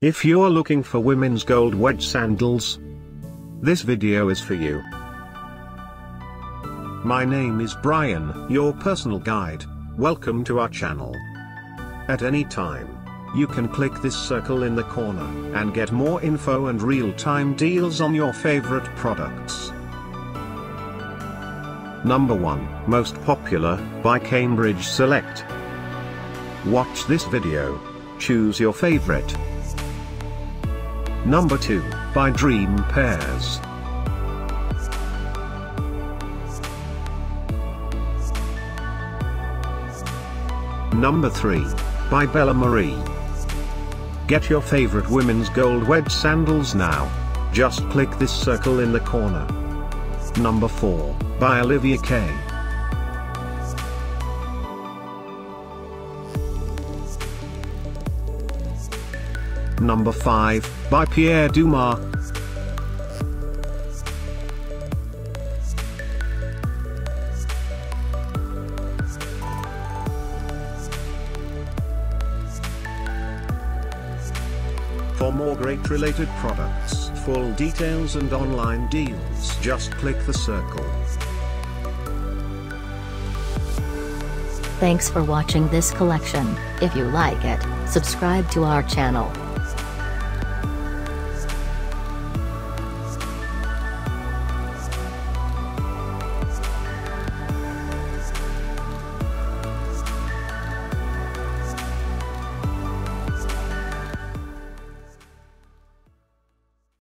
If you're looking for women's gold wedge sandals, this video is for you. My name is Brian, your personal guide. Welcome to our channel. At any time, you can click this circle in the corner and get more info and real-time deals on your favorite products. Number 1, Most Popular, by Cambridge Select. Watch this video. Choose your favorite. Number 2, by Dream Pairs. Number 3, by Bella Marie. Get your favorite women's gold wedge sandals now. Just click this circle in the corner. Number 4, by Olivia K. Number 5, by Pierre Dumas. For more great related products, full details and online deals, just click the circle. Thanks for watching this collection. If you like it, subscribe to our channel.